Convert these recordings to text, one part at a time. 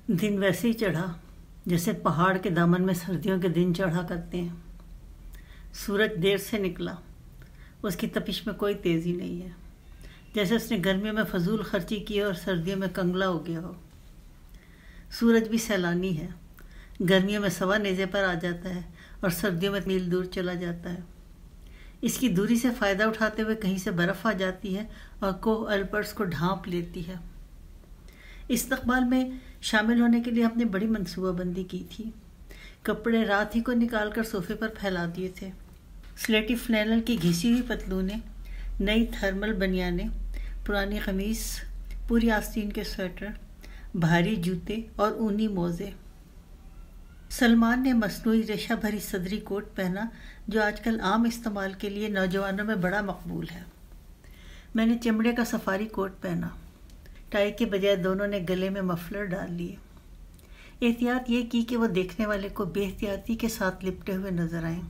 دن ویسے ہی چڑھا جیسے پہاڑ کے دامن میں سردیوں کے دن چڑھا کرتے ہیں۔ سورج دیر سے نکلا، اس کی تپش میں کوئی تیزی نہیں ہے، جیسے اس نے گرمیوں میں فضول خرچی کی اور سردیوں میں کنگلا ہو گیا ہو۔ سورج بھی سیلانی ہے، گرمیوں میں سوا نیزے پر آ جاتا ہے اور سردیوں میں میل دور چلا جاتا ہے۔ اس کی دوری سے فائدہ اٹھاتے ہوئے کہیں سے برف آ جاتی ہے اور کوہ الپس کو ڈھانپ لیتی ہے۔ استقبال میں شامل ہونے کے لیے ہم نے بڑی منصوبہ بندی کی تھی۔ کپڑے رات ہی کو نکال کر صوفے پر پھیلا دیے تھے۔ سلیٹی فلینل کی گھسی ہوئی پتلونیں، نئی تھرمل بنیانیں، پرانی قمیص، پوری آستین کے سویٹر، بھاری جوتے اور اونی موزے۔ سلمان نے مصنوعی ریشہ بھری صدری کوٹ پہنا جو آج کل عام استعمال کے لیے نوجوانوں میں بڑا مقبول ہے۔ میں نے چمڑے کا سفاری کوٹ پہنا، ٹائی کے بجائے دونوں نے گلے میں مفلر ڈال لیے۔ احتیاط یہ کی کہ وہ دیکھنے والے کو بے احتیاطی کے ساتھ لپٹے ہوئے نظر آئیں۔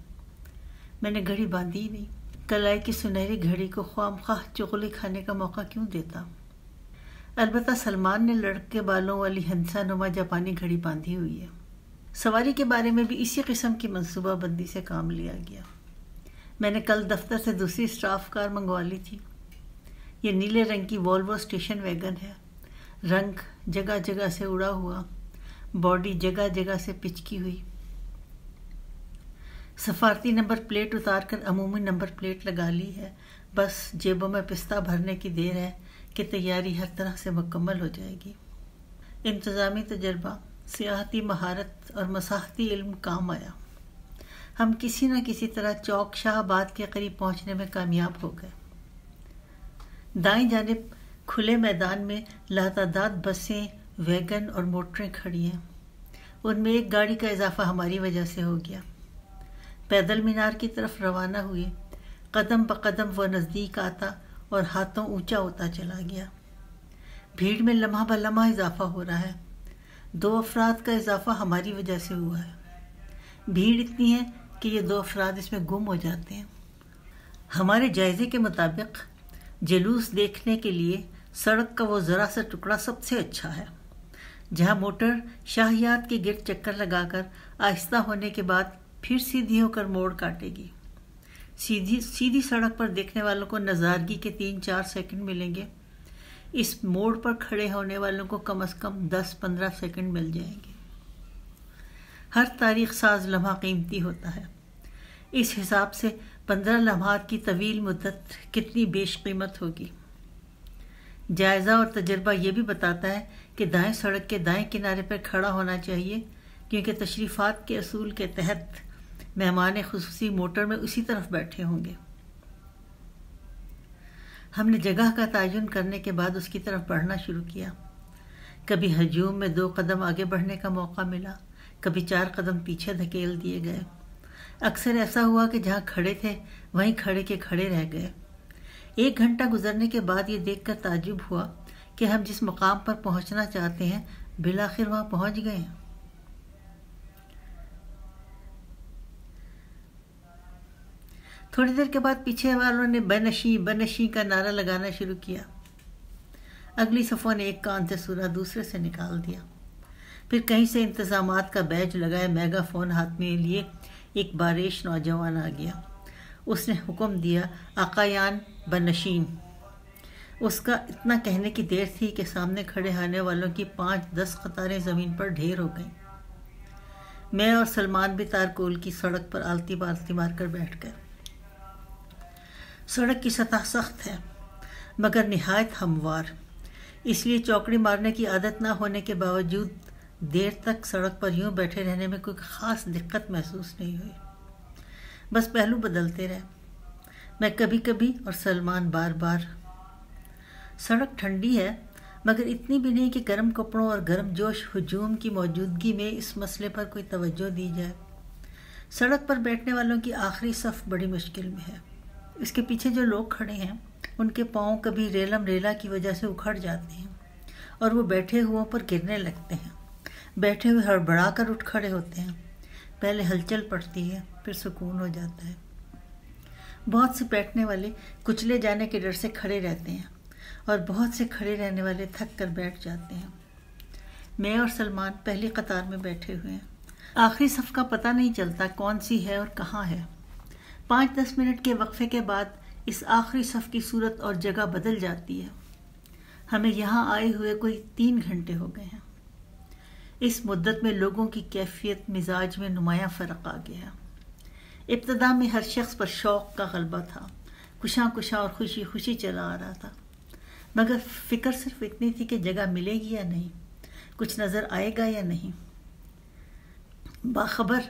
میں نے گھڑی باندھی ہی نہیں، کلائی کی سنہری گھڑی کو خواہ مخواہ چغلی کھانے کا موقع کیوں دیتا۔ البتہ سلمان نے لڑکے بالوں والی ہنسا نما جاپانی گھڑی باندھی ہوئی ہے۔ سواری کے بارے میں بھی اسی قسم کی منصوبہ بندی سے کام لیا گیا۔ میں نے کل دفتر سے دوسری اسٹاف کار منگوا لی تھی۔ یہ نیلے رنگ کی والوو اسٹیشن ویگن ہے، رنگ جگہ جگہ سے اڑا ہوا، باڈی جگہ جگہ سے پچکی ہوئی۔ سفارتی نمبر پلیٹ اتار کر عمومی نمبر پلیٹ لگا لی ہے، بس جیبوں میں پستہ بھرنے کی دیر ہے کہ تیاری ہر طرح سے مکمل ہو جائے گی۔ انتظامی تجربہ، سیاحتی مہارت اور مساحتی علم کام آیا۔ ہم کسی نہ کسی طرح چوک شاہ آباد کے قریب پہنچنے میں کامیاب ہو گئے۔ دائیں جانب کھلے میدان میں لاتعداد بسیں، ویگن اور موٹریں کھڑی ہیں۔ ان میں ایک گاڑی کا اضافہ ہماری وجہ سے ہو گیا۔ پیدل مینار کی طرف روانہ ہوئے، قدم بقدم وہ نزدیک آتا اور ہاتھوں اونچا ہوتا چلا گیا۔ بھیڑ میں لمحہ بلمحہ اضافہ ہو رہا ہے۔ 2 افراد کا اضافہ ہماری وجہ سے ہوا ہے۔ بھیڑ اتنی ہے کہ یہ 2 افراد اس میں گم ہو جاتے ہیں۔ ہمارے جائزے کے مطابق جلوس دیکھنے کے لیے سڑک کا وہ ذرا سا ٹکڑا سب سے اچھا ہے، جہاں موٹر شاہیات کے گرد چکر لگا کر آہستہ ہونے کے بعد پھر سیدھی ہو کر موڑ کاٹے گی۔ سیدھی سڑک پر دیکھنے والوں کو نظارگی کے 3-4 سیکنڈ ملیں گے، اس موڑ پر کھڑے ہونے والوں کو کم از کم 10-15 سیکنڈ مل جائیں گے۔ ہر تاریخ ساز لمحہ قیمتی ہوتا ہے، اس حساب سے 15 لمحات کی طویل مدت کتنی بیش قیمت ہوگی۔ جائزہ اور تجربہ یہ بھی بتاتا ہے کہ دائیں سڑک کے دائیں کنارے پر کھڑا ہونا چاہیے، کیونکہ تشریفات کے اصول کے تحت مہمان خصوصی موٹر میں اسی طرف بیٹھے ہوں گے۔ ہم نے جگہ کا تعین کرنے کے بعد اس کی طرف بڑھنا شروع کیا۔ کبھی ہجوم میں 2 قدم آگے بڑھنے کا موقع ملا، کبھی 4 قدم پیچھے دھکیل دیے گئے۔ اکثر ایسا ہوا کہ جہاں کھڑے تھے وہیں کھڑے کے کھڑے رہ گئے۔ 1 گھنٹہ گزرنے کے بعد یہ دیکھ کر تعجب ہوا کہ ہم جس مقام پر پہنچنا چاہتے ہیں بالآخر وہاں پہنچ گئے ہیں۔ تھوڑی دیر کے بعد پیچھے والوں نے بنشیں بنشیں کا نعرہ لگانا شروع کیا۔ اگلی صفوں نے ایک کان سے سورا دوسرے سے نکال دیا۔ پھر کہیں سے انتظامات کا بیج لگائے میگا فون ہاتھ میں لیے ایک باریش نوجوان آ گیا۔ اس نے حکم دیا، آقایان بنشین۔ اس کا اتنا کہنے کی دیر تھی کہ سامنے کھڑے ہونے والوں کی 5-10 قطاریں زمین پر ڈھیر ہو گئیں۔ میں اور سلمان بھی تارکول کی سڑک پر آلتی پالتی مار کر بیٹھ گئے۔ سڑک کی سطح سخت ہے مگر نہایت ہموار، اس لیے چوکڑی مارنے کی عادت نہ ہونے کے باوجود دیر تک سڑک پر یوں بیٹھے رہنے میں کوئی خاص دقت محسوس نہیں ہوئی۔ بس پہلو بدلتے رہے، میں کبھی کبھی اور سلمان بار بار۔ سڑک ٹھنڈی ہے مگر اتنی بھی نہیں کہ گرم کپڑوں اور گرم جوش ہجوم کی موجودگی میں اس مسئلے پر کوئی توجہ دی جائے۔ سڑک پر بیٹھنے والوں کی آخری صف بڑی مشکل میں ہے۔ اس کے پیچھے جو لوگ کھڑے ہیں ان کے پاؤں کبھی ریلم ریلا کی وجہ سے اکھڑ جاتے ہیں اور وہ بیٹھے ہوئوں پر گرنے لگتے ہیں۔ بیٹھے ہوئے ہڑبڑا کر اٹھ کھڑے ہوتے ہیں، پہلے ہلچل پڑتی ہے پھر سکون ہو جاتا ہے۔ بہت سے بیٹھنے والے کچلے جانے کے ڈر سے کھڑے رہتے ہیں اور بہت سے کھڑے رہنے والے تھک کر بیٹھ جاتے ہیں۔ میں اور سلمان پہلی قطار میں بیٹھے ہوئے ہیں۔ آخری صف کا پتہ نہیں چلتا کون سی ہے اور کہاں ہے۔ 5-10 منٹ کے وقفے کے بعد اس آخری صف کی صورت اور جگہ بدل جاتی ہے۔ ہمیں یہاں آئے ہوئے کوئی 3 گھنٹے ہو گئے ہیں۔ اس مدت میں لوگوں کی کیفیت مزاج میں نمایاں فرق آ گیا۔ ابتدا میں ہر شخص پر شوق کا غلبہ تھا، کشاں اور خوشی خوشی چلا آ رہا تھا، مگر فکر صرف اتنی تھی کہ جگہ ملے گی یا نہیں، کچھ نظر آئے گا یا نہیں، باخبر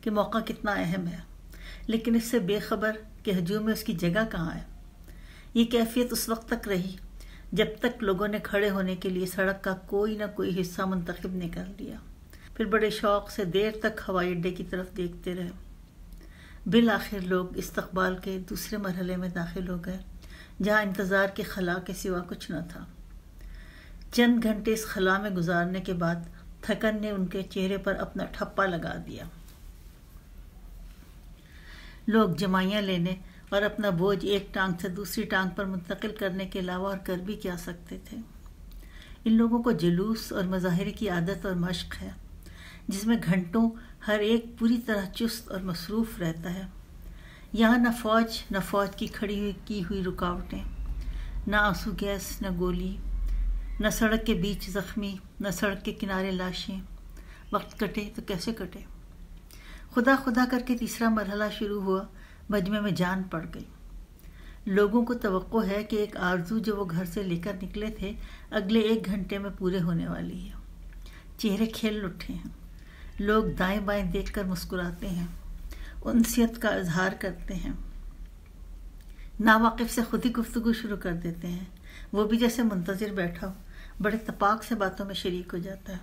کہ موقع کتنا اہم ہے، لیکن اس سے بے خبر کہ ہجوم میں اس کی جگہ کہاں ہے۔ یہ کیفیت اس وقت تک رہی جب تک لوگوں نے کھڑے ہونے کے لیے سڑک کا کوئی نہ کوئی حصہ منتخب نہیں کر لیا، پھر بڑے شوق سے دیر تک ہوائی اڈے کی طرف دیکھتے رہے۔ بالآخر لوگ استقبال کے دوسرے مرحلے میں داخل ہو گئے، جہاں انتظار کے خلا کے سوا کچھ نہ تھا۔ چند گھنٹے اس خلا میں گزارنے کے بعد تھکن نے ان کے چہرے پر اپنا ٹھپا لگا دیا۔ لوگ جمائیاں لینے اور اپنا بوجھ ایک ٹانگ سے دوسری ٹانگ پر منتقل کرنے کے علاوہ اور کر بھی کیا سکتے تھے۔ ان لوگوں کو جلوس اور مظاہرے کی عادت اور مشق ہے، جس میں گھنٹوں ہر ایک پوری طرح چست اور مصروف رہتا ہے۔ یہاں نہ فوج کی کھڑی کی ہوئی رکاوٹیں، نہ آنسو گیس، نہ گولی، نہ سڑک کے بیچ زخمی، نہ سڑک کے کنارے لاشیں۔ وقت کٹے تو کیسے کٹے؟ خدا کر کے تیسرا مرحلہ شروع ہوا، مجمع میں جان پڑ گئی۔ لوگوں کو توقع ہے کہ ایک آرزو جو وہ گھر سے لے کر نکلے تھے اگلے 1 گھنٹے میں پورے ہونے والی ہے۔ چہرے کھل اٹھے ہیں، لوگ دائیں بائیں دیکھ کر مسکراتے ہیں، انسیت کا اظہار کرتے ہیں، ناواقف سے خود ہی گفتگو شروع کر دیتے ہیں، وہ بھی جیسے منتظر بیٹھا ہو، بڑے اتفاق سے باتوں میں شریک ہو جاتا ہے۔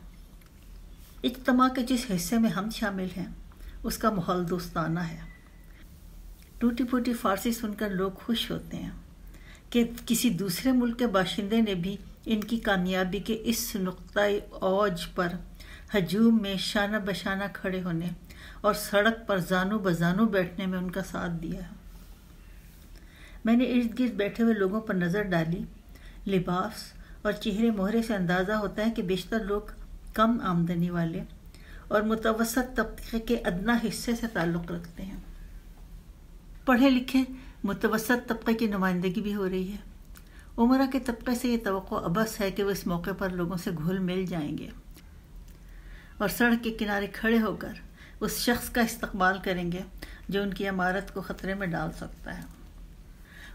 اجتماع کے جس حصے میں ہم شامل ہیں اس کا ماحول دوستانہ ہے۔ ٹوٹی پھوٹی فارسی سن کر لوگ خوش ہوتے ہیں کہ کسی دوسرے ملک کے باشندے نے بھی ان کی کامیابی کے اس نقطۂ اوج پر ہجوم میں شانہ بشانہ کھڑے ہونے اور سڑک پر زانو بزانو بیٹھنے میں ان کا ساتھ دیا ہے۔ میں نے ارد گرد بیٹھے ہوئے لوگوں پر نظر ڈالی۔ لباس اور چہرے مہرے سے اندازہ ہوتا ہے کہ بیشتر لوگ کم آمدنی والے اور متوسط طبقے کے ادنیٰ حصے سے تعلق رکھتے ہیں۔ پڑھے لکھے متوسط طبقے کی نمائندگی بھی ہو رہی ہے۔ عمرہ کے طبقے سے یہ توقع عبث ہے کہ وہ اس موقع پر لوگوں سے گھل مل جائیں گے اور سڑک کے کنارے کھڑے ہو کر اس شخص کا استقبال کریں گے جو ان کی عمارت کو خطرے میں ڈال سکتا ہے۔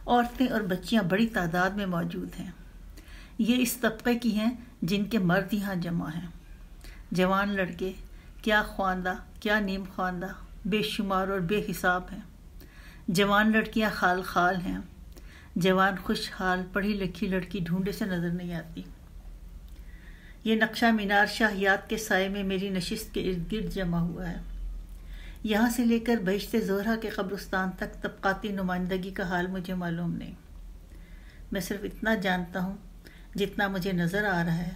عورتیں اور بچیاں بڑی تعداد میں موجود ہیں۔ یہ اس طبقے کی ہیں جن کے مرد یہاں جمع ہیں۔ جوان لڑکے، کیا خواندہ کیا نیم خواندہ، بے شمار اور بے حساب ہیں۔ جوان لڑکیاں خال ہیں، جوان خوشحال پڑھی لکھی لڑکی ڈھونڈے سے نظر نہیں آتی۔ یہ نقشہ مینار شاہیات کے سائے میں میری نشست کے ارد گرد جمع ہوا ہے۔ یہاں سے لے کر بہشت زہرا کے قبرستان تک طبقاتی نمائندگی کا حال مجھے معلوم نہیں۔ میں صرف اتنا جانتا ہوں جتنا مجھے نظر آ رہا ہے،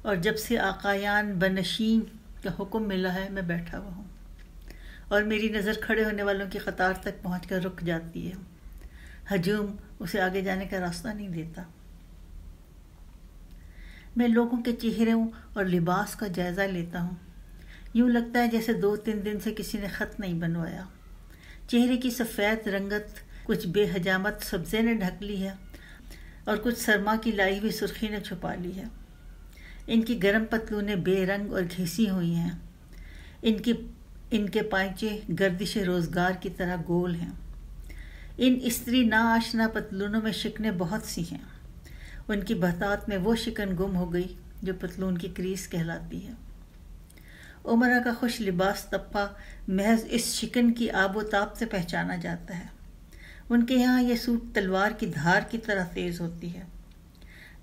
اور جب سے آقایان بنشین کا حکم ملا ہے میں بیٹھا ہوا ہوں، اور میری نظر کھڑے ہونے والوں کی قطار تک پہنچ کر رک جاتی ہے۔ ہجوم اسے آگے جانے کا راستہ نہیں دیتا۔ میں لوگوں کے چہروں اور لباس کا جائزہ لیتا ہوں۔ یوں لگتا ہے جیسے 2-3 دن سے کسی نے خط نہیں بنوایا۔ چہرے کی سفید رنگت کچھ بے حجامت سبزے نے ڈھک لی ہے اور کچھ سرما کی لائی ہوئی سرخی نے چھپا لی ہے۔ ان کی گرم پتلونیں بے رنگ اور گھسی ہوئی ہیں۔ ان کے پائچے گردش روزگار کی طرح گول ہیں۔ ان استری ناآشنا پتلونوں میں شکنیں بہت سی ہیں۔ ان کی بہتات میں وہ شکن گم ہو گئی جو پتلون کی کریز کہلاتی ہے۔ عمرہ کا خوش لباس طبقہ محض اس شکن کی آب و تاب سے پہچانا جاتا ہے۔ ان کے یہاں یہ سوٹ تلوار کی دھار کی طرح تیز ہوتی ہے۔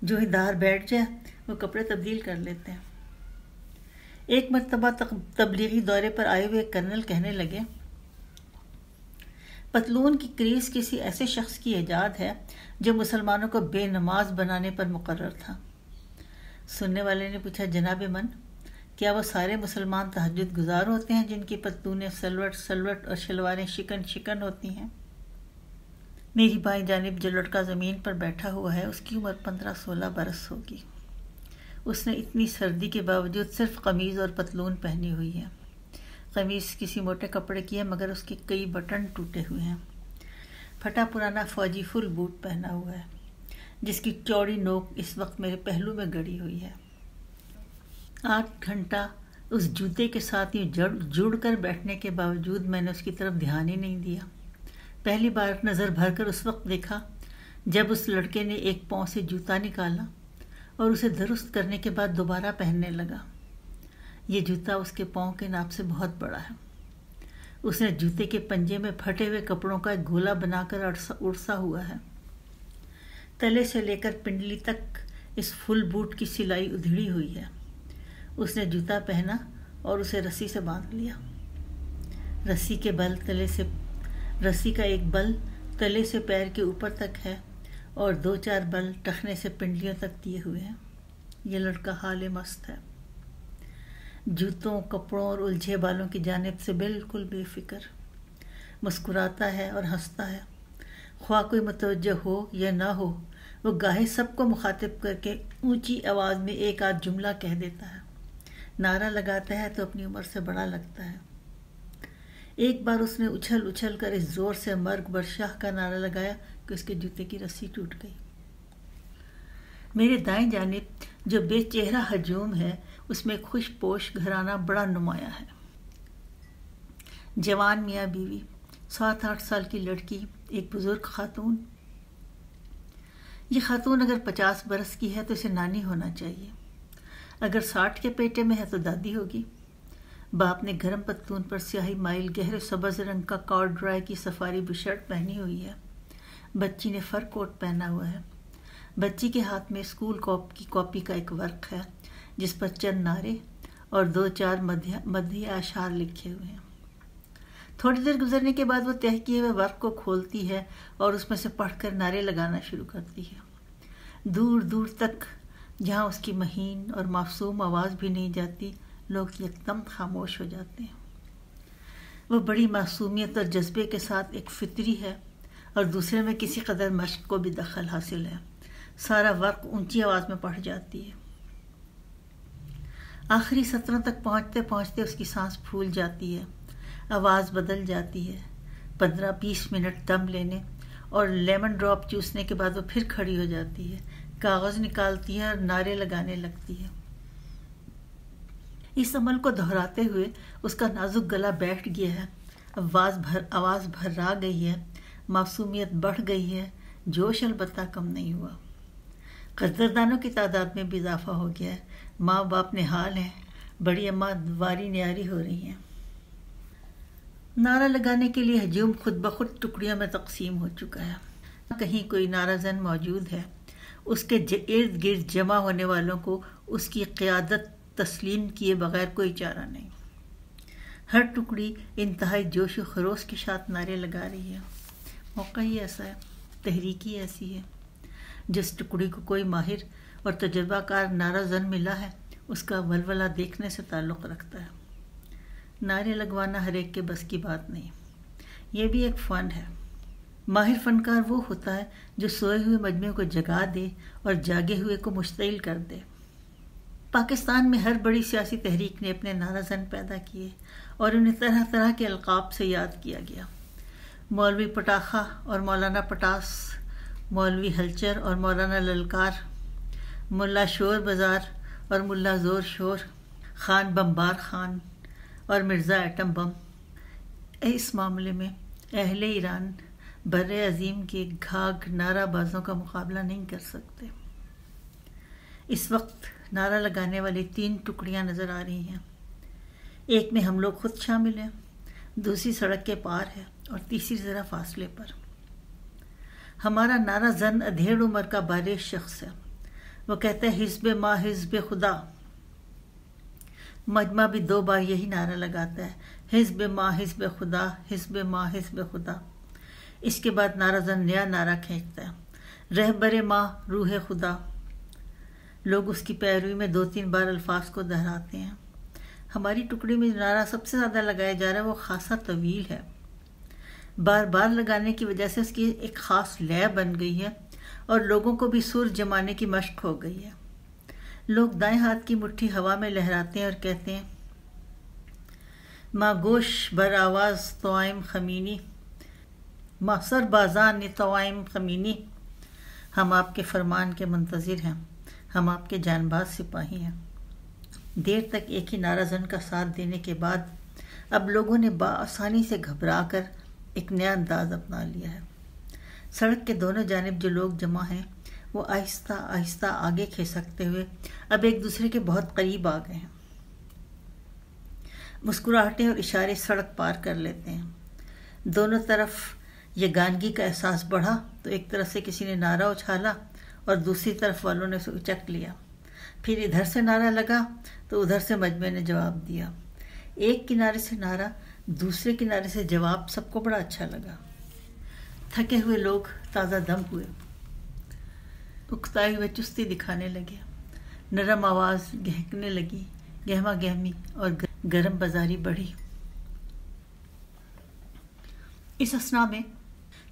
جو ہی دھار بیٹھ جائے وہ کپڑے تبدیل کر لیتے ہیں۔ ایک مرتبہ تبلیغی دورے پر آئے ہوئے کرنل کہنے لگے، پتلون کی کریز کسی ایسے شخص کی ایجاد ہے جو مسلمانوں کو بے نماز بنانے پر مقرر تھا۔ سننے والے نے پوچھا، جناب من، کیا وہ سارے مسلمان تہجد گزار ہوتے ہیں جن کی پتلونیں سلوٹ اور شلواریں شکن ہوتی ہیں؟ میری بائیں جانب جو لڑکا زمین پر بیٹھا ہوا ہے اس کی عمر 15-16 برس ہوگی۔ اس نے اتنی سردی کے باوجود صرف قمیض اور پتلون پہنی ہوئی ہے۔ قمیض کسی موٹے کپڑے کی ہے مگر اس کے کئی بٹن ٹوٹے ہوئے ہیں۔ پھٹا پرانا فوجی فل بوٹ پہنا ہوا ہے جس کی چوڑی نوک اس وقت میرے پہلو میں گڑی ہوئی ہے۔ 8 گھنٹہ اس جوتے کے ساتھ یوں جڑ کر بیٹھنے کے باوجود میں نے اس کی طرف دھیان ہی نہیں دیا۔ پہلی بار نظر بھر کر اس وقت دیکھا جب اس لڑکے نے ایک پاؤں سے جوتا نکالا اور اسے درست کرنے کے بعد دوبارہ پہننے لگا۔ یہ جوتا اس کے پاؤں کے ناپ سے بہت بڑا ہے۔ اس نے جوتے کے پنجے میں پھٹے ہوئے کپڑوں کا ایک گولا بنا کر اڑسا ہوا ہے۔ تلے سے لے کر پنڈلی تک اس فل بوٹ کی سلائی ادھڑی ہوئی ہے۔ اس نے جوتا پہنا اور اسے رسی سے باندھ لیا۔ رسی کا ایک بل تلے سے پیر کے اوپر تک ہے اور 2-4 بل ٹخنے سے پنڈلیوں تک دیے ہوئے ہیں۔ یہ لڑکا حال مست ہے، جوتوں، کپڑوں اور الجھے بالوں کی جانب سے بالکل بے فکر، مسکراتا ہے اور ہنستا ہے۔ خواہ کوئی متوجہ ہو یا نہ ہو، وہ گاہے سب کو مخاطب کر کے اونچی آواز میں ایک آدھ جملہ کہہ دیتا ہے۔ نعرہ لگاتا ہے تو اپنی عمر سے بڑا لگتا ہے۔ ایک بار اس نے اچھل کر اس زور سے مرگ بر شاہ کا نعرہ لگایا کہ اس کے جوتے کی رسی ٹوٹ گئی۔ میرے دائیں جانب جو بے چہرہ ہجوم ہے اس میں ایک خوش پوش گھرانہ بڑا نمایاں ہے۔ جوان میاں بیوی، 7-8 سال کی لڑکی، ایک بزرگ خاتون۔ یہ خاتون اگر 50 برس کی ہے تو اسے نانی ہونا چاہیے، اگر 60 کے پیٹے میں ہے تو دادی ہوگی۔ باپ نے گرم پتلون پر سیاہی مائل گہرے سبز رنگ کا کارڈ ڈرائی کی سفاری بشرٹ پہنی ہوئی ہے۔ بچی نے فر کوٹ پہنا ہوا ہے۔ بچی کے ہاتھ میں اسکول کی کاپی کا ایک ورق ہے جس پر چند نعرے اور 2-4 مدھیہ اشعار لکھے ہوئے ہیں۔ تھوڑی دیر گزرنے کے بعد وہ تہہ کیے ہوئے ورق کو کھولتی ہے اور اس میں سے پڑھ کر نعرے لگانا شروع کرتی ہے۔ دور دور تک جہاں اس کی مہین اور معصوم آواز بھی نہیں جاتی، لوگ یکدم خاموش ہو جاتے ہیں۔ وہ بڑی معصومیت اور جذبے کے ساتھ ایک فطری ہے اور دوسرے میں کسی قدر مشق کو بھی دخل حاصل ہے۔ سارا ورق اونچی آواز میں پڑھ جاتی ہے۔ آخری سطروں تک پہنچتے پہنچتے اس کی سانس پھول جاتی ہے، آواز بدل جاتی ہے۔ 15-20 منٹ دم لینے اور لیمن ڈراپ چوسنے کے بعد وہ پھر کھڑی ہو جاتی ہے، کاغذ نکالتی ہے اور نعرے لگانے لگتی ہے۔ اس عمل کو دہراتے ہوئے اس کا نازک گلا بیٹھ گیا ہے، آواز بھرا گئی ہے، معصومیت بڑھ گئی ہے، جوش البتہ کم نہیں ہوا۔ قدردانوں کی تعداد میں بھی اضافہ ہو گیا ہے، ماں باپ نہال ہیں، بڑی اماں واری نیاری ہو رہی ہیں۔ نعرہ لگانے کے لیے ہجوم خود بخود ٹکڑیوں میں تقسیم ہو چکا ہے۔ کہیں کوئی نعرہ زن موجود ہے، اس کے ارد گرد جمع ہونے والوں کو اس کی قیادت تسلیم کیے بغیر کوئی چارہ نہیں۔ ہر ٹکڑی انتہائی جوش و خروش کے ساتھ نعرے لگا رہی ہے۔ موقع ہی ایسا ہے، تحریک ہی ایسی ہے۔ جس ٹکڑی کو کوئی ماہر اور تجربہ کار نعرہ زن ملا ہے اس کا ولولہ دیکھنے سے تعلق رکھتا ہے۔ نعرے لگوانا ہر ایک کے بس کی بات نہیں، یہ بھی ایک فن ہے۔ ماہر فنکار وہ ہوتا ہے جو سوئے ہوئے مجمع کو جگا دے اور جاگے ہوئے کو مشتعل کر دے۔ پاکستان میں ہر بڑی سیاسی تحریک نے اپنے نعرہ زن پیدا کیے اور انہیں طرح طرح کے القاب سے یاد کیا گیا۔ مولوی پٹاخہ اور مولانا پٹاس، مولوی ہلچر اور مولانا للکار، ملا شور بازار اور ملا زور شور، خان بمبار خان اور مرزا ایٹم بم۔ اس معاملے میں اہل ایران بر عظیم کے گھاگھ نعرہ بازوں کا مقابلہ نہیں کر سکتے۔ اس وقت نعرہ لگانے والی 3 ٹکڑیاں نظر آ رہی ہیں۔ ایک میں ہم لوگ خود شامل ہیں، دوسری سڑک کے پار ہے اور تیسری ذرا فاصلے پر۔ ہمارا نعرہ زن ادھیڑ عمر کا بارش شخص ہے۔ وہ کہتا ہے حزب ما حزب خدا۔ مجمع بھی 2 بار یہی نعرہ لگاتا ہے، حزب ما حزب خدا، حزب ما حزب خدا۔ اس کے بعد نعرہ زن نیا نعرہ کھینچتا ہے، رہبر ما روح خدا۔ لوگ اس کی پیروی میں 2-3 بار الفاظ کو دہراتے ہیں۔ ہماری ٹکڑی میں جو نعرہ سب سے زیادہ لگایا جا رہا ہے وہ خاصا طویل ہے۔ بار بار لگانے کی وجہ سے اس کی ایک خاص لے بن گئی ہے اور لوگوں کو بھی سر جمانے کی مشق ہو گئی ہے۔ لوگ دائیں ہاتھ کی مٹھی ہوا میں لہراتے ہیں اور کہتے ہیں ماں گوش بر آواز توائم خمینی، ماں سر بازان توائم خمینی، ہم آپ کے فرمان کے منتظر ہیں، ہم آپ کے جان باز سپاہی ہیں۔ دیر تک ایک ہی نعرہ زن کا ساتھ دینے کے بعد اب لوگوں نے بآسانی سے گھبرا کر ایک نیا انداز اپنا لیا ہے۔ سڑک کے دونوں جانب جو لوگ جمع ہیں وہ آہستہ آہستہ آگے کھسکتے ہوئے اب ایک دوسرے کے بہت قریب آ گئے ہیں۔ مسکراہٹیں اور اشارے سڑک پار کر لیتے ہیں۔ دونوں طرف یگانگی کا احساس بڑھا تو ایک طرف سے کسی نے نعرہ اچھالا اور دوسری طرف والوں نے اسے اچک لیا، پھر ادھر سے نعرہ لگا تو ادھر سے مجمع نے جواب دیا۔ ایک کنارے سے نعرہ، دوسرے کنارے سے جواب، سب کو بڑا اچھا لگا۔ تھکے ہوئے لوگ تازہ دم ہوئے، اکتائے ہوئے چستی دکھانے لگے، نرم آواز گہکنے لگی، گہما گہمی اور گرم بازاری بڑھی۔ اس اثنا میں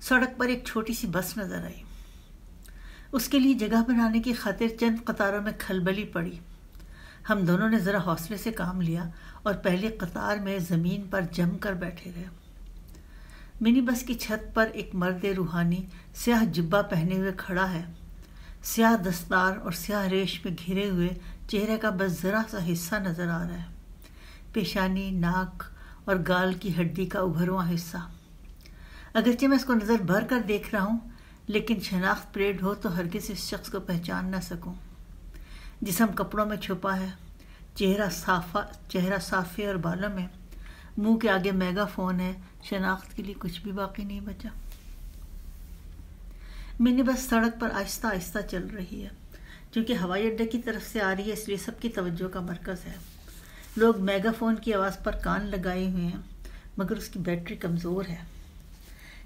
سڑک پر ایک چھوٹی سی بس نظر آئی۔ اس کے لیے جگہ بنانے کی خاطر چند قطاروں میں کھلبلی پڑی۔ ہم دونوں نے ذرا حوصلے سے کام لیا اور پہلی قطار میں زمین پر جم کر بیٹھے رہے۔ منی بس کی چھت پر ایک مرد روحانی سیاہ جبہ پہنے ہوئے کھڑا ہے۔ سیاہ دستار اور سیاہ ریش میں گھرے ہوئے چہرے کا بس ذرا سا حصہ نظر آ رہا ہے، پیشانی، ناک اور گال کی ہڈی کا ابھرواں حصہ۔ اگرچہ میں اس کو نظر بھر کر دیکھ رہا ہوں، لیکن شناخت پریڈ ہو تو ہرگز اس شخص کو پہچان نہ سکوں۔ جسم کپڑوں میں چھپا ہے، چہرہ صافی اور بالوں میں، منہ کے آگے میگا فون ہے، شناخت کے لیے کچھ بھی باقی نہیں بچا۔ منی بس سڑک پر آہستہ آہستہ چل رہی ہے، چونکہ ہوائی اڈے کی طرف سے آ رہی ہے اس لیے سب کی توجہ کا مرکز ہے۔ لوگ میگا فون کی آواز پر کان لگائے ہوئے ہیں، مگر اس کی بیٹری کمزور ہے۔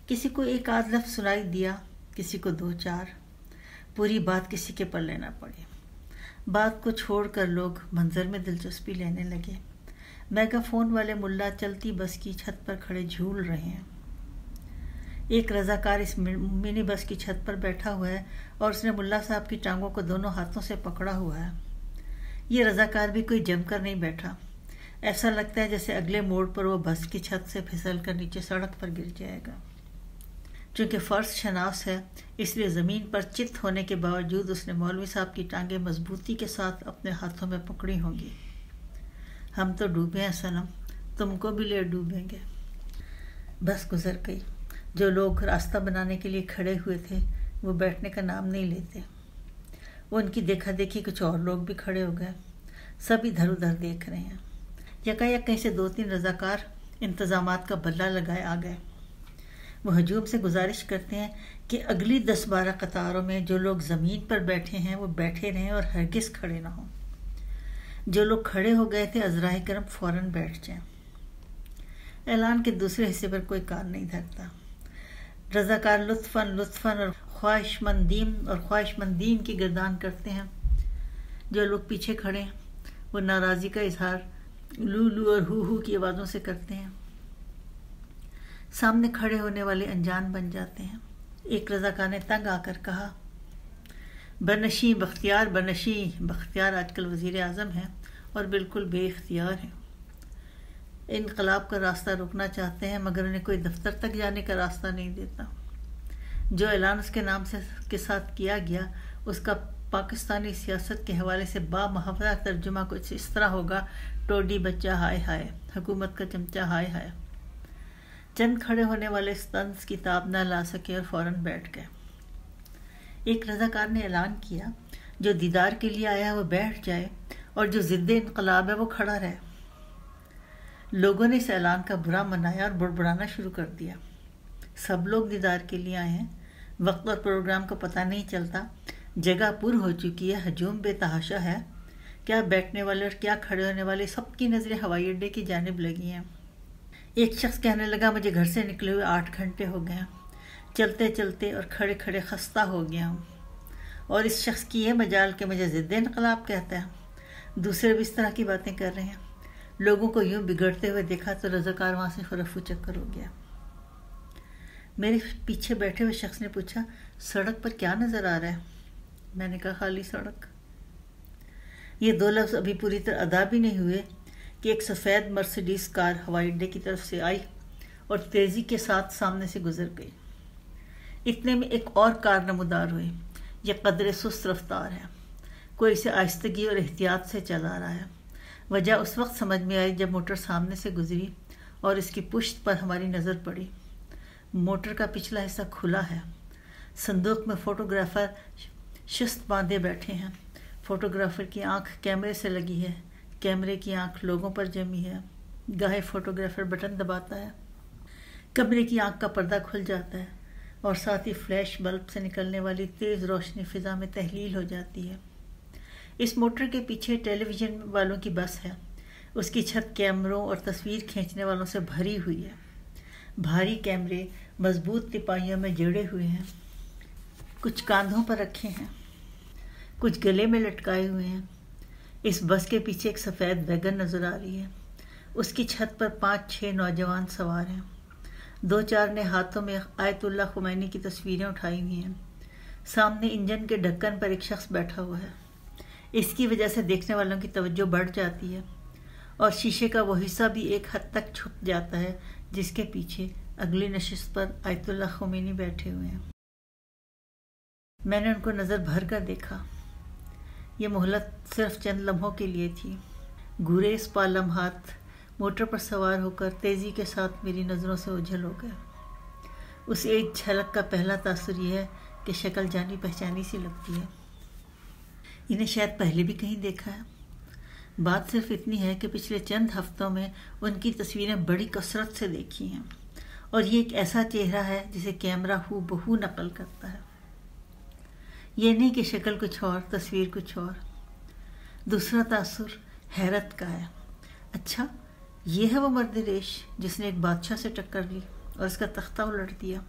کسی کو ایک آدھ لفظ سنائی دیا، کسی کو دو چار، پوری بات کسی کے پلے نہ پڑی۔ بات کو چھوڑ کر لوگ منظر میں دلچسپی لینے لگے۔ میگا فون والے ملا چلتی بس کی چھت پر کھڑے جھول رہے ہیں۔ ایک رضاکار اس منی بس کی چھت پر بیٹھا ہوا ہے اور اس نے ملا صاحب کی ٹانگوں کو دونوں ہاتھوں سے پکڑا ہوا ہے۔ یہ رضاکار بھی کوئی جم کر نہیں بیٹھا، ایسا لگتا ہے جیسے اگلے موڑ پر وہ بس کی چھت سے پھسل کر نیچے سڑک پر گر جائے گا۔ چونکہ فرش شناس ہے اس لیے زمین پر چت ہونے کے باوجود اس نے مولوی صاحب کی ٹانگیں مضبوطی کے ساتھ اپنے ہاتھوں میں پکڑی ہوں گی۔ ہم تو ڈوبے ہیں صنم، تم کو بھی لے ڈوبیں گے۔ بس گزر گئی۔ جو لوگ راستہ بنانے کے لیے کھڑے ہوئے تھے وہ بیٹھنے کا نام نہیں لیتے۔ وہ ان کی دیکھا دیکھی کچھ اور لوگ بھی کھڑے ہو گئے، سب ادھر ادھر دیکھ رہے ہیں۔ یکایک کہیں سے 2-3 رضاکار انتظامات کا بلہ لگائے آ گئے۔ وہ ہجوم سے گزارش کرتے ہیں کہ اگلی 10-12 قطاروں میں جو لوگ زمین پر بیٹھے ہیں وہ بیٹھے رہیں اور ہرگز کھڑے نہ ہوں۔ جو لوگ کھڑے ہو گئے تھے عذرائے کرم فوراً بیٹھ جائیں۔ اعلان کے دوسرے حصے پر کوئی کان نہیں دھرتا۔ رضاکار لطفاً اور خواہش مندین کی گردان کرتے ہیں۔ جو لوگ پیچھے کھڑے ہیں وہ ناراضی کا اظہار لو لو اور ہو کی آوازوں سے کرتے ہیں۔ سامنے کھڑے ہونے والے انجان بن جاتے ہیں۔ ایک رضاکار نے تنگ آ کر کہا، بنشیں بختیار، بنشیں بختیار آج کل وزیر اعظم ہیں اور بالکل بے اختیار ہیں۔ انقلاب کا راستہ روکنا چاہتے ہیں مگر انہیں کوئی دفتر تک جانے کا راستہ نہیں دیتا۔ جو اعلان اس کے نام کے ساتھ کیا گیا اس کا پاکستانی سیاست کے حوالے سے بامحاورہ ترجمہ کچھ اس طرح ہوگا، ٹوڈی بچہ ہائے ہائے، حکومت کا چمچہ ہائے ہائے۔ چند کھڑے ہونے والے اس طنز کی تاب نہ لا سکے اور فوراً بیٹھ گئے۔ ایک رضاکار نے اعلان کیا، جو دیدار کے لیے آیا وہ بیٹھ جائے اور جو ضد انقلاب ہے وہ کھڑا رہے۔ لوگوں نے اس اعلان کا برا منایا اور بڑبڑانا شروع کر دیا۔ سب لوگ دیدار کے لیے آئے ہیں، وقت اور پروگرام کا پتہ نہیں چلتا، جگہ پر ہو چکی ہے، ہجوم بے تحاشا ہے، کیا بیٹھنے والے اور کیا کھڑے ہونے والے سب کی نظریں ہوائی اڈے کی جانب لگی ہیں۔ ایک شخص کہنے لگا، مجھے گھر سے نکلے ہوئے 8 گھنٹے ہو گئے ہیں، چلتے چلتے اور کھڑے کھڑے خستہ ہو گیا ہوں، اور اس شخص کی یہ مجال کہ مجھے ضد انقلاب کہتا ہے۔ دوسرے بھی اس طرح کی باتیں کر رہے ہیں۔ لوگوں کو یوں بگڑتے ہوئے دیکھا تو رضاکار وہاں سے فرفو چکر ہو گیا۔ میرے پیچھے بیٹھے ہوئے شخص نے پوچھا، سڑک پر کیا نظر آ رہا ہے؟ میں نے کہا، خالی سڑک۔ یہ دو لفظ ابھی پوری طرح ادا بھی نہیں ہوئے کہ ایک سفید مرسیڈیز کار ہوائی اڈے کی طرف سے آئی اور تیزی کے ساتھ سامنے سے گزر گئی۔ اتنے میں ایک اور کار نمودار ہوئی۔ یہ قدر سست رفتار ہے، کوئی اسے آہستگی اور احتیاط سے چلا رہا ہے۔ وجہ اس وقت سمجھ میں آئی جب موٹر سامنے سے گزری اور اس کی پشت پر ہماری نظر پڑی۔ موٹر کا پچھلا حصہ کھلا ہے، صندوق میں فوٹوگرافر شست باندھے بیٹھے ہیں۔ فوٹوگرافر کی آنکھ کیمرے سے لگی ہے، کیمرے کی آنکھ لوگوں پر جمی ہے۔ گاہے فوٹوگرافر بٹن دباتا ہے، کیمرے کی آنکھ کا پردہ کھل جاتا ہے اور ساتھ ہی فلیش بلب سے نکلنے والی تیز روشنی فضا میں تحلیل ہو جاتی ہے۔ اس موٹر کے پیچھے ٹیلی ویژن والوں کی بس ہے۔ اس کی چھت کیمروں اور تصویر کھینچنے والوں سے بھری ہوئی ہے۔ بھاری کیمرے مضبوط تپاہیوں میں جڑے ہوئے ہیں، کچھ کاندھوں پر رکھے ہیں، کچھ گلے میں لٹکائے ہوئے ہیں۔ اس بس کے پیچھے ایک سفید ویگن نظر آ رہی ہے۔ اس کی چھت پر 5-6 نوجوان سوار ہیں۔ 2-4 نے ہاتھوں میں آیت اللہ خمینی کی تصویریں اٹھائی ہوئی ہیں۔ سامنے انجن کے ڈھکن پر ایک شخص بیٹھا ہوا ہے۔ اس کی وجہ سے دیکھنے والوں کی توجہ بڑھ جاتی ہے اور شیشے کا وہ حصہ بھی ایک حد تک چھپ جاتا ہے جس کے پیچھے اگلی نشست پر آیت اللہ خمینی بیٹھے ہوئے ہیں۔ میں نے ان کو نظر بھر کر دیکھا۔ یہ مہلت صرف چند لمحوں کے لیے تھی۔ گریز پا لمحات موٹر پر سوار ہو کر تیزی کے ساتھ میری نظروں سے اوجھل ہو گئے۔ اس ایک جھلک کا پہلا تاثر یہ ہے کہ شکل جانی پہچانی سی لگتی ہے۔ انہیں شاید پہلے بھی کہیں دیکھا ہے۔ بات صرف اتنی ہے کہ پچھلے چند ہفتوں میں ان کی تصویریں بڑی کثرت سے دیکھی ہیں، اور یہ ایک ایسا چہرہ ہے جسے کیمرہ ہو بہو نقل کرتا ہے۔ یہ نہیں کہ شکل کچھ اور، تصویر کچھ اور۔ دوسرا تاثر حیرت کا ہے۔ اچھا، یہ ہے وہ مرد ریش جس نے ایک بادشاہ سے ٹکر لی اور اس کا تختہ الٹ دیا،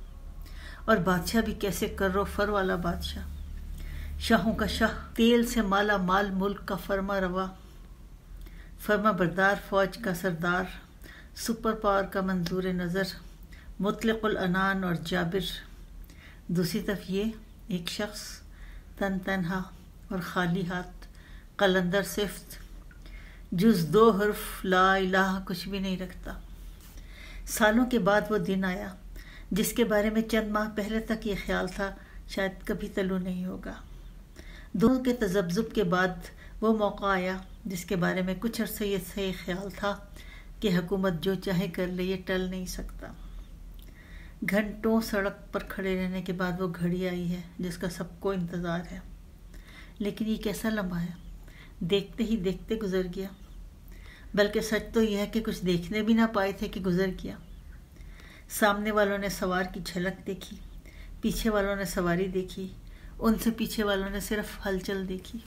اور بادشاہ بھی کیسے کر و فر والا بادشاہ، شاہوں کا شاہ، تیل سے مالا مال ملک کا فرما روا، فرما بردار فوج کا سردار، سپر پاور کا منظور نظر، مطلق العنان اور جابر۔ دوسری طرف یہ ایک شخص تن تنہا اور خالی ہاتھ، قلندر صفت، جز 2 حرف لا الہ کچھ بھی نہیں رکھتا۔ سالوں کے بعد وہ دن آیا جس کے بارے میں چند ماہ پہلے تک یہ خیال تھا شاید کبھی طلوع نہیں ہوگا۔ دونوں کے تذبذب کے بعد وہ موقع آیا جس کے بارے میں کچھ عرصے یہ صحیح خیال تھا کہ حکومت جو چاہے کر لے، یہ ٹل نہیں سکتا۔ گھنٹوں سڑک پر کھڑے رہنے کے بعد وہ گھڑی آئی ہے جس کا سب کو انتظار ہے، لیکن یہ کیسا لمحہ ہے، دیکھتے ہی دیکھتے گزر گیا۔ بلکہ سچ تو یہ ہے کہ کچھ دیکھنے بھی نہ پائے تھے کہ گزر گیا۔ سامنے والوں نے سوار کی جھلک دیکھی، پیچھے والوں نے سواری دیکھی، ان سے پیچھے والوں نے صرف ہلچل دیکھی۔